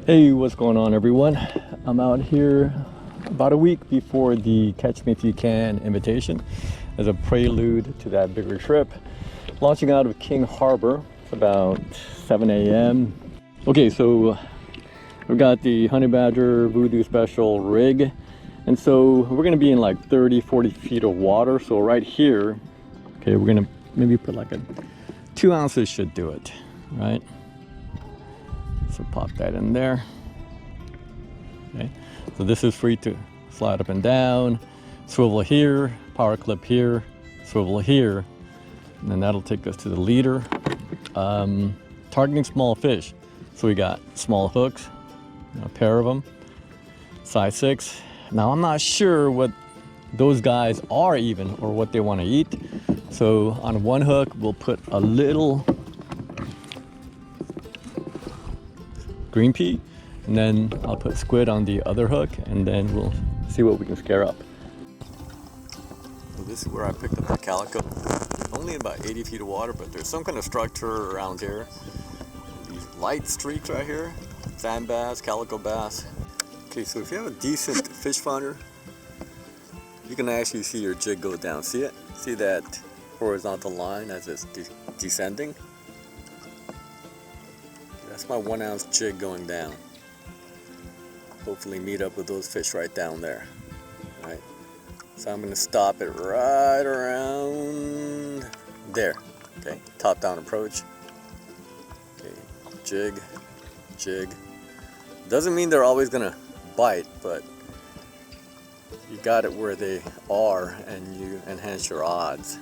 Hey, what's going on, everyone? I'm out here about a week before the Catch Me If You Can invitation as a prelude to that bigger trip. Launching out of King Harbor. It's about 7 a.m. Okay, so we've got the Honey Badger Voodoo Special rig. And so we're gonna be in like 30, 40 feet of water. So right here, okay, we're gonna maybe put like 2 ounces should do it, right? So pop that in there. Okay, so this is free to slide up and down, swivel here, power clip here, swivel here, and then that'll take us to the leader. Targeting small fish. So we got small hooks, a pair of them, size 6. Now I'm not sure what those guys are even or what they want to eat. So on one hook, we'll put a little green pea, and then I'll put squid on the other hook, and then we'll see what we can scare up. So this is where I picked up the calico. Only about 80 feet of water, but there's some kind of structure around here. These light streaks right here, sand bass, calico bass. Okay, so if you have a decent fish finder, you can actually see your jig go down. See it? See that horizontal line as it's descending? That's my 1 ounce jig going down. Hopefully meet up with those fish right down there. All right. So I'm gonna stop it right around there. Okay, top down approach. Okay, jig, jig. Doesn't mean they're always gonna bite, but you got it where they are and you enhance your odds.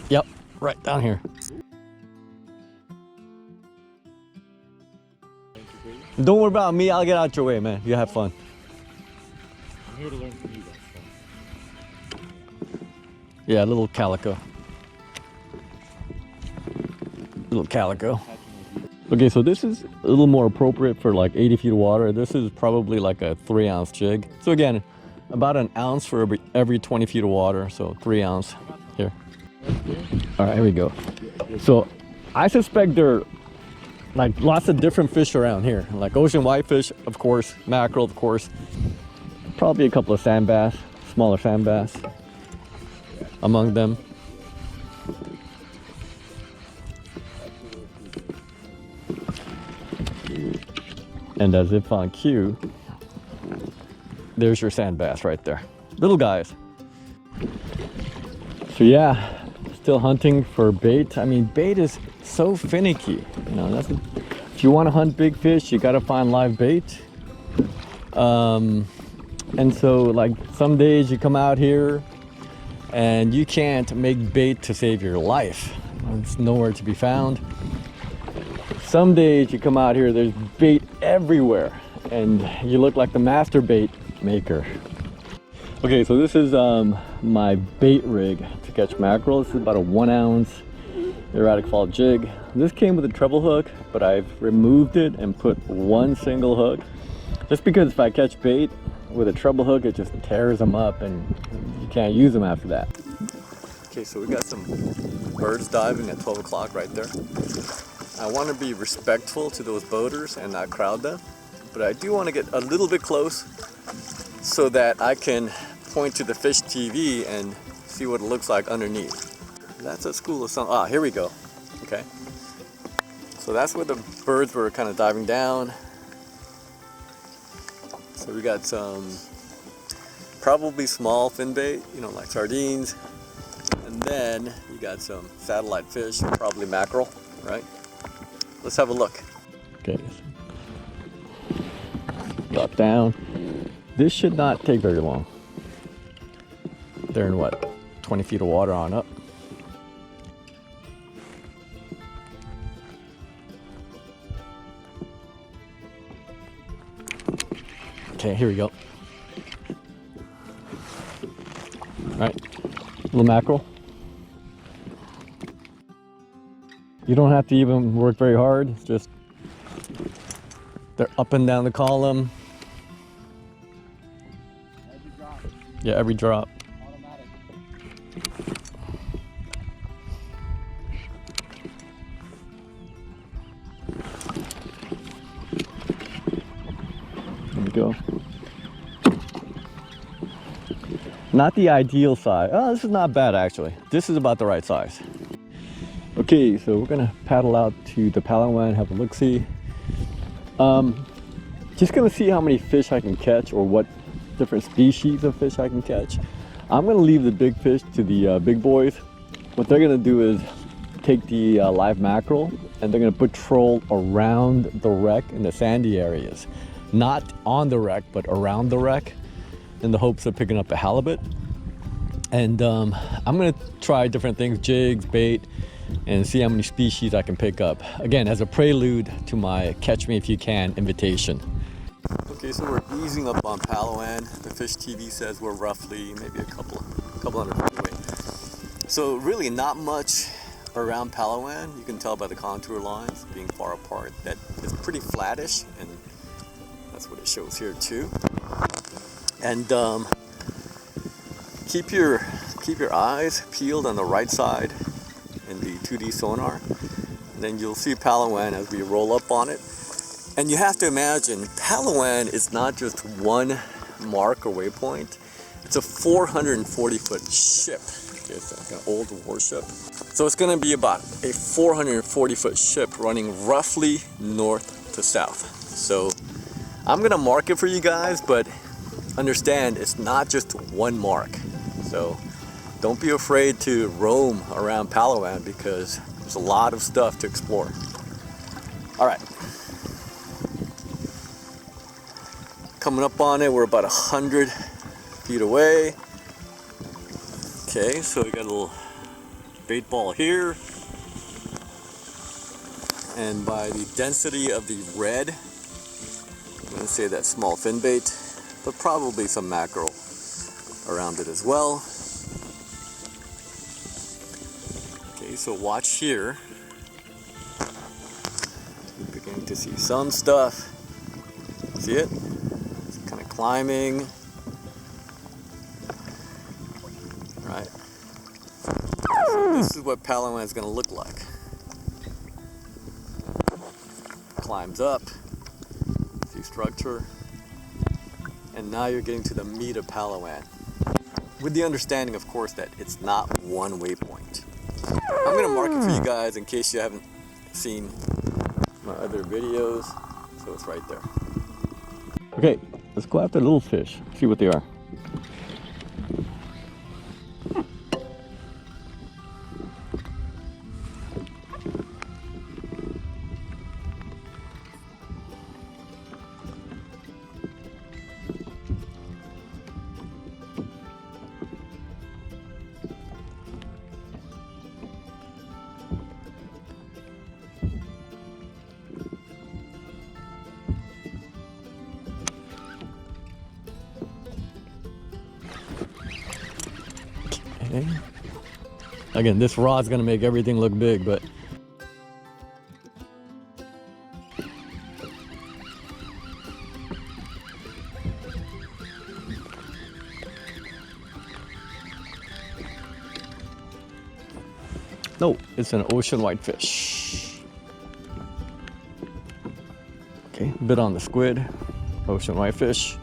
Yep, right down here. Don't worry about me, I'll get out your way, man. You have fun. I'm here to learn from you guys. Yeah, a little calico. Little calico. Okay, so this is a little more appropriate for like 80 feet of water. This is probably like a 3 ounce jig. So again, about an ounce for every 20 feet of water. So 3 ounce here. All right, here we go. So I suspect there are like lots of different fish around here, like ocean whitefish, of course, mackerel, of course, probably a couple of sand bass, smaller sand bass among them. And as if on cue, there's your sand bass right there. Little guys. So yeah, still hunting for bait. I mean, bait is so finicky. You know, if you want to hunt big fish, you got to find live bait. And so like some days you come out here and you can't make bait to save your life. It's nowhere to be found. Some days you come out here, there's bait everywhere and you look like the master bait maker. Okay, so this is my bait rig to catch mackerel. This is about a 1 ounce erratic fall jig. This came with a treble hook, but I've removed it and put one single hook. Just because if I catch bait with a treble hook, it just tears them up and you can't use them after that. Okay, so we got some birds diving at 12 o'clock right there. I want to be respectful to those boaters and not crowd them, but I do want to get a little bit close so that I can point to the fish TV and see what it looks like underneath. That's a school of some. Ah, here we go. Okay. So that's where the birds were kind of diving down. So we got some probably small fin bait, you know, like sardines. And then you got some satellite fish, probably mackerel, right? Let's have a look. Okay. Drop down. This should not take very long. They're in what, 20 feet of water on up. Okay, here we go. All right, little mackerel. You don't have to even work very hard. It's just they're up and down the column. Yeah, every drop. Automatic. go. Not the ideal size. Oh, this is not bad actually. This is about the right size. Okay, so we're gonna paddle out to the Palawan, have a look-see. Just gonna see how many fish I can catch or what different species of fish I can catch. I'm gonna leave the big fish to the big boys. What they're gonna do is take the live mackerel and they're gonna patrol around the wreck in the sandy areas. Not on the wreck, but around the wreck in the hopes of picking up a halibut. And I'm gonna try different things, jigs, bait, and see how many species I can pick up. Again, as a prelude to my Catch Me If You Can invitation. Okay, so we're easing up on Palawan. The fish TV says we're roughly maybe a couple hundred feet away. So really not much around Palawan. You can tell by the contour lines being far apart that it's pretty flattish, and that's what it shows here too. And keep your eyes peeled on the right side in the 2D sonar, and then you'll see Palawan as we roll up on it. And you have to imagine, Palawan is not just one mark or waypoint, it's a 440-foot ship. It's like an old warship. So it's gonna be about a 440-foot ship running roughly north to south. So I'm gonna mark it for you guys, but understand it's not just one mark. So don't be afraid to roam around Palawan because there's a lot of stuff to explore. All right. Coming up on it, we're about 100 feet away. Okay, so we got a little bait ball here. And by the density of the red, I'm gonna say that's small fin bait, but probably some mackerel around it as well. Okay, so watch here. You're beginning to see some stuff. See it? It's kind of climbing. Right. So this is what Palawan is going to look like. Climbs up. See structure. And now you're getting to the meat of Palawan. With the understanding, of course, that it's not one waypoint. I'm going to mark it for you guys in case you haven't seen my other videos. So it's right there. Okay, let's go after little fish, see what they are. Okay. Again, this rod's gonna make everything look big, but no, it's an ocean whitefish. Okay, bit on the squid, ocean whitefish.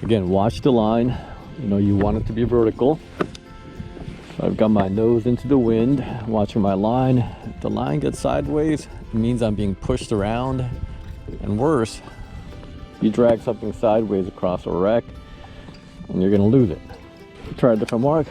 Again, watch the line. You know, you want it to be vertical. So I've got my nose into the wind, watching my line. If the line gets sideways, it means I'm being pushed around. And worse, you drag something sideways across a wreck and you're gonna lose it. Try a different mark.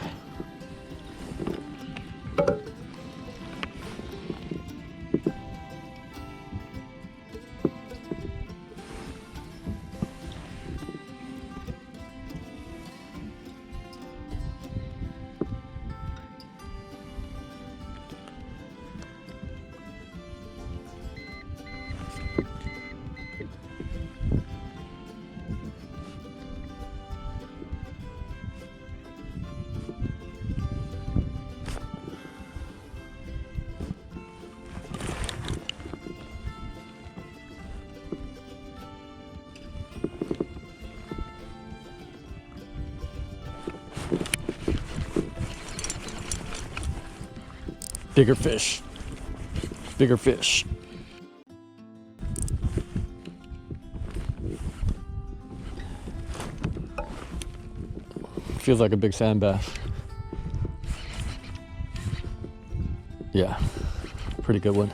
Bigger fish. Bigger fish. Feels like a big sand bass. Yeah, pretty good one.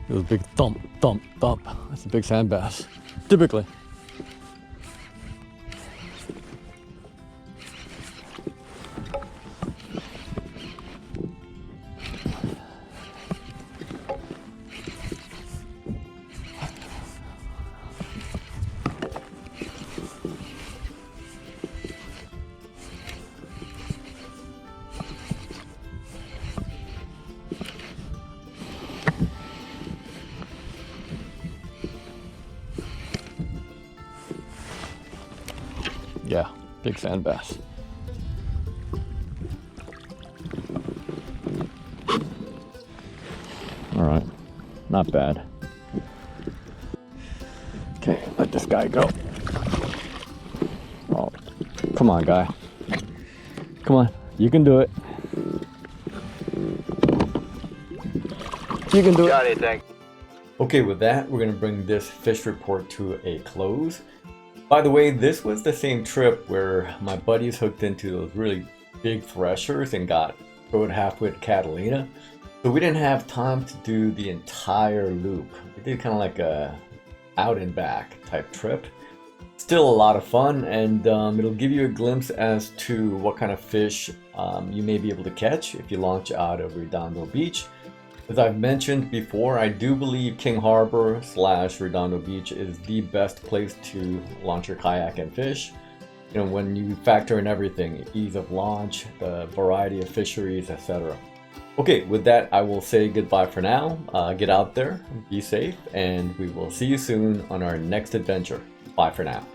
It was a big thump, thump, thump. That's a big sand bass, typically. Yeah, big sand bass. All right, not bad. Okay, let this guy go. Oh, come on, guy. Come on, you can do it. You can do it. Got it, thanks. Okay, with that, we're gonna bring this fish report to a close. By the way, this was the same trip where my buddies hooked into those really big threshers and got rode halfway to Catalina. So we didn't have time to do the entire loop. We did kind of like a out and back type trip. Still a lot of fun, and it'll give you a glimpse as to what kind of fish you may be able to catch if you launch out of Redondo Beach. As I've mentioned before, I do believe King Harbor / Redondo Beach is the best place to launch your kayak and fish. You know, when you factor in everything, ease of launch, the variety of fisheries, etc. Okay, with that, I will say goodbye for now. Get out there, be safe, and we will see you soon on our next adventure. Bye for now.